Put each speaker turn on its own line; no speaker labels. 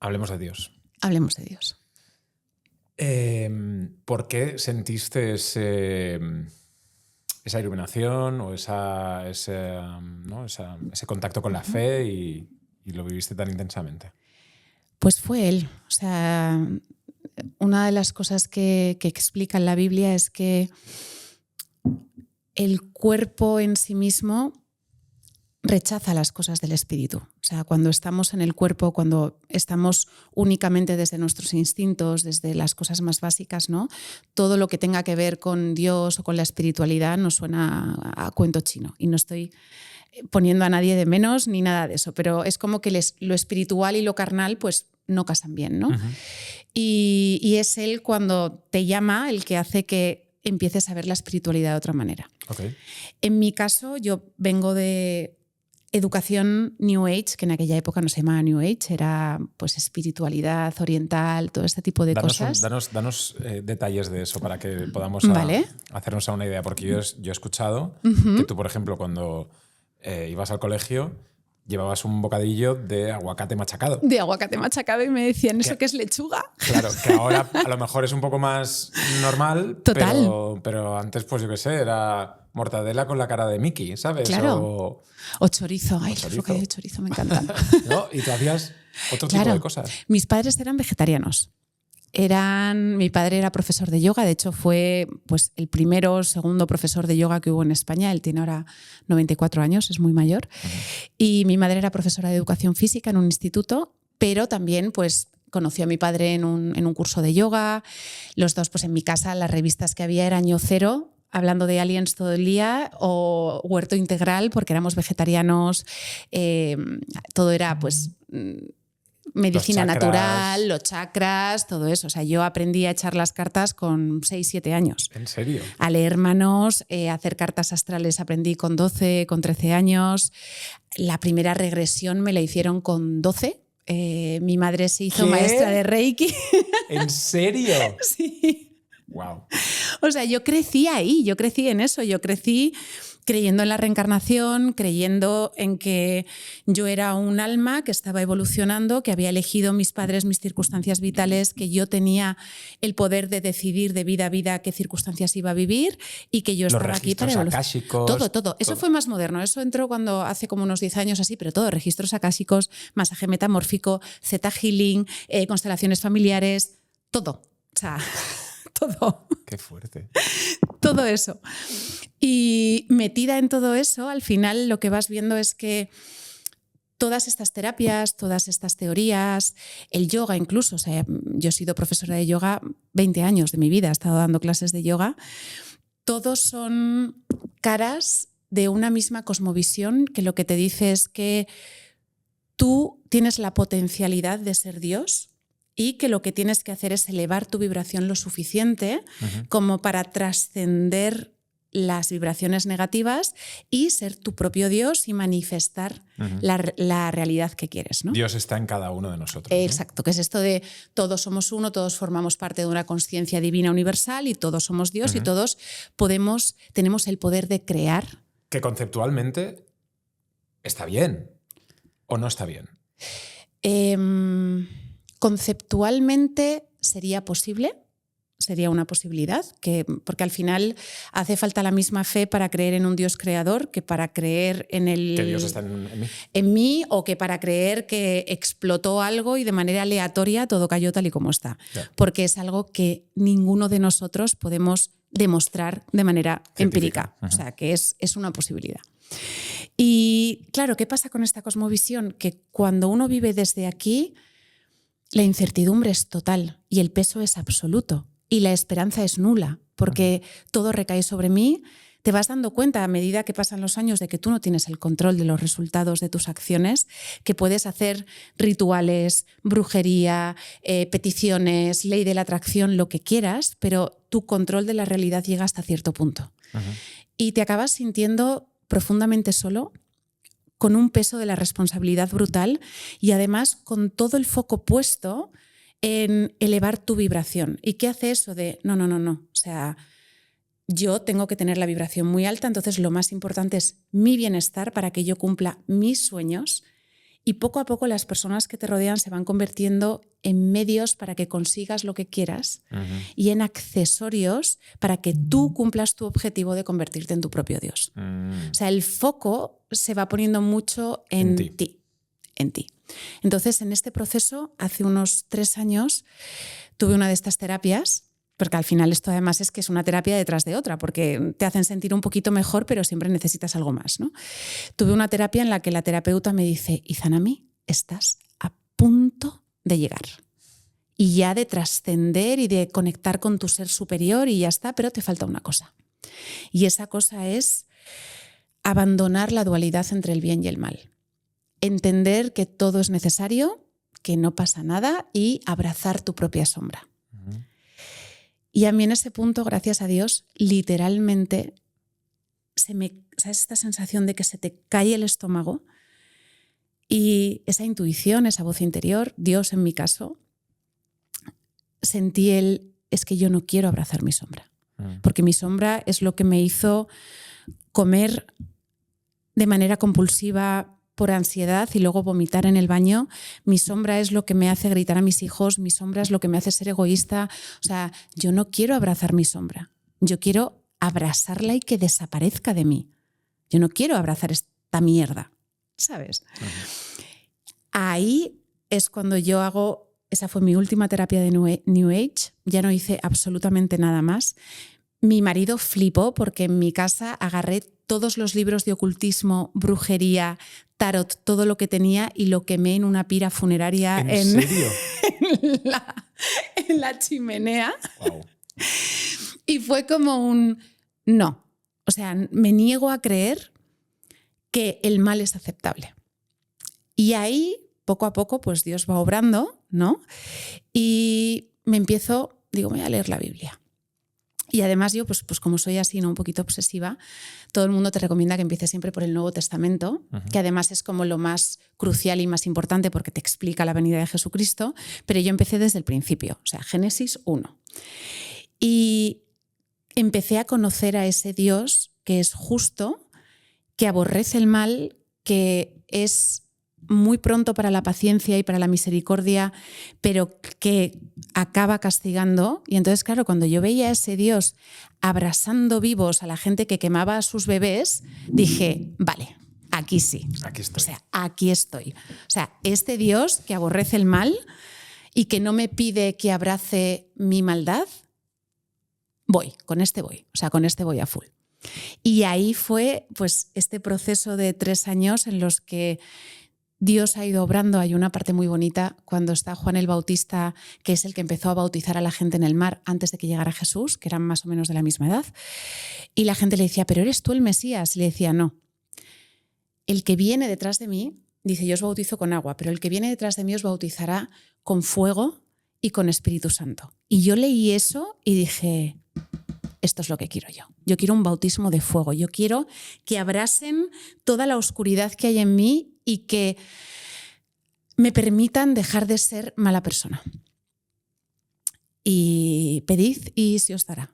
Hablemos de Dios.
Hablemos de Dios.
¿Por qué sentiste esa iluminación o ese contacto con la fe y lo viviste tan intensamente?
Pues fue él. O sea, una de las cosas que explica en la Biblia es que el cuerpo en sí mismo rechaza las cosas del espíritu. O sea, cuando estamos en el cuerpo, cuando estamos únicamente desde nuestros instintos, desde las cosas más básicas, ¿no? Todo lo que tenga que ver con Dios o con la espiritualidad nos suena a cuento chino. Y no estoy poniendo a nadie de menos ni nada de eso, pero es como que lo espiritual y lo carnal pues no casan bien, ¿no?
Uh-huh.
Y es él cuando te llama el que hace que empieces a ver la espiritualidad de otra manera.
Okay.
En mi caso, yo vengo de educación New Age, que en aquella época no se llamaba New Age, era pues espiritualidad oriental, todo este tipo de cosas.
Danos detalles de eso para que podamos hacernos una idea, porque yo he escuchado que tú, por ejemplo, cuando ibas al colegio llevabas un bocadillo de aguacate machacado.
De aguacate machacado y me decían, ¿eso qué es lechuga?
Claro, que ahora a lo mejor es un poco más normal.
Total.
Pero antes, pues yo qué sé, era mortadela con la cara de Mickey, ¿sabes?
Claro. O chorizo. Ay, los bocadillos de chorizo me encantan.
¿No? Y tú hacías otro tipo de cosas.
Mis padres eran vegetarianos. Mi padre era profesor de yoga, de hecho fue pues, el segundo profesor de yoga que hubo en España. Él tiene ahora 94 años, es muy mayor. Uh-huh. Y mi madre era profesora de educación física en un instituto, pero también pues, conoció a mi padre en un curso de yoga. Los dos, pues en mi casa, las revistas que había era Año Cero, hablando de aliens todo el día, o Huerto Integral, porque éramos vegetarianos. Todo era pues medicina natural, los chakras, todo eso. O sea, yo aprendí a echar las cartas con 6, 7 años.
¿En serio?
A leer manos, a hacer cartas astrales aprendí con 12, con 13 años. La primera regresión me la hicieron con 12. Mi madre se hizo maestra de Reiki.
¿En serio?
Sí.
Wow.
O sea, yo crecí ahí, yo crecí en eso, yo crecí creyendo en la reencarnación, creyendo en que yo era un alma que estaba evolucionando, que había elegido mis padres, mis circunstancias vitales, que yo tenía el poder de decidir de vida a vida qué circunstancias iba a vivir y que yo estaba aquí para evolucionar. Todo. Eso fue más moderno. Eso entró cuando hace como unos 10 años así, pero todo, registros akáshicos, masaje metamórfico, Theta Healing, constelaciones familiares, todo. O sea, todo.
Qué fuerte.
Todo eso. Y metida en todo eso, al final lo que vas viendo es que todas estas terapias, todas estas teorías, el yoga incluso, o sea, yo he sido profesora de yoga 20 años de mi vida, he estado dando clases de yoga, todos son caras de una misma cosmovisión que lo que te dice es que tú tienes la potencialidad de ser Dios y que lo que tienes que hacer es elevar tu vibración lo suficiente uh-huh. como para trascender las vibraciones negativas y ser tu propio Dios y manifestar uh-huh. la realidad que quieres, ¿no?
Dios está en cada uno de nosotros.
Exacto, que es esto de todos somos uno, todos formamos parte de una consciencia divina universal y todos somos Dios uh-huh. y todos tenemos el poder de crear.
Que conceptualmente está bien o no está bien.
Conceptualmente sería posible. Sería una posibilidad, porque al final hace falta la misma fe para creer en un Dios creador que para creer en
que Dios está
en mí o que para creer que explotó algo y de manera aleatoria todo cayó tal y como está. Yeah. Porque es algo que ninguno de nosotros podemos demostrar de manera empírica. Uh-huh. O sea, que es una posibilidad. Y claro, ¿qué pasa con esta cosmovisión? Que cuando uno vive desde aquí, la incertidumbre es total y el peso es absoluto. Y la esperanza es nula, porque todo recae sobre mí. Te vas dando cuenta a medida que pasan los años de que tú no tienes el control de los resultados de tus acciones, que puedes hacer rituales, brujería, peticiones, ley de la atracción, lo que quieras, pero tu control de la realidad llega hasta cierto punto. Uh-huh. Y te acabas sintiendo profundamente solo, con un peso de la responsabilidad brutal y además con todo el foco puesto en elevar tu vibración. ¿Y qué hace eso de no? O sea, yo tengo que tener la vibración muy alta, entonces lo más importante es mi bienestar para que yo cumpla mis sueños Y poco a poco las personas que te rodean se van convirtiendo en medios para que consigas lo que quieras y en accesorios para que tú cumplas tu objetivo de convertirte en tu propio Dios. O sea, el foco se va poniendo mucho en ti. Entonces, en este proceso, hace unos 3 años, tuve una de estas terapias, porque al final esto además es que es una terapia detrás de otra, porque te hacen sentir un poquito mejor, pero siempre necesitas algo más, ¿no? Tuve una terapia en la que la terapeuta me dice, Izanami, estás a punto de llegar y ya de trascender y de conectar con tu ser superior y ya está, pero te falta una cosa. Y esa cosa es abandonar la dualidad entre el bien y el mal. Entender que todo es necesario, que no pasa nada y abrazar tu propia sombra. Y a mí en ese punto, gracias a Dios, literalmente ¿sabes esta sensación de que se te cae el estómago? Y esa intuición, esa voz interior, Dios en mi caso, sentí es que yo no quiero abrazar mi sombra. Porque mi sombra es lo que me hizo comer de manera compulsiva por ansiedad y luego vomitar en el baño. Mi sombra es lo que me hace gritar a mis hijos, mi sombra es lo que me hace ser egoísta. O sea, yo no quiero abrazar mi sombra. Yo quiero abrazarla y que desaparezca de mí. Yo no quiero abrazar esta mierda, ¿sabes? Ahí es cuando yo hago, esa fue mi última terapia de New Age, ya no hice absolutamente nada más. Mi marido flipó porque en mi casa agarré todos los libros de ocultismo, brujería, tarot, todo lo que tenía y lo quemé en una pira funeraria
¿En serio?
en la chimenea.
Wow.
Y fue como un no. O sea, me niego a creer que el mal es aceptable. Y ahí, poco a poco, pues Dios va obrando, ¿no? Y digo, voy a leer la Biblia. Y además yo, pues como soy así, ¿no? Un poquito obsesiva, todo el mundo te recomienda que empieces siempre por el Nuevo Testamento, que además es como lo más crucial y más importante porque te explica la venida de Jesucristo, pero yo empecé desde el principio, o sea, Génesis 1. Y empecé a conocer a ese Dios que es justo, que aborrece el mal, que es muy pronto para la paciencia y para la misericordia, pero que acaba castigando. Y entonces, claro, cuando yo veía a ese Dios abrasando vivos a la gente que quemaba a sus bebés, dije, vale, aquí sí.
Aquí estoy.
O sea, aquí estoy. O sea, este Dios que aborrece el mal y que no me pide que abrace mi maldad, con este voy. O sea, con este voy a full. Y ahí fue pues este proceso de 3 años en los que Dios ha ido obrando. Hay una parte muy bonita cuando está Juan el Bautista, que es el que empezó a bautizar a la gente en el mar antes de que llegara Jesús, que eran más o menos de la misma edad. Y la gente le decía, ¿pero eres tú el Mesías? Y le decía, no. El que viene detrás de mí, dice, yo os bautizo con agua, pero el que viene detrás de mí os bautizará con fuego y con Espíritu Santo. Y yo leí eso y dije, esto es lo que quiero yo. Yo quiero un bautismo de fuego. Yo quiero que abrasen toda la oscuridad que hay en mí y que me permitan dejar de ser mala persona. Y pedid y se os dará.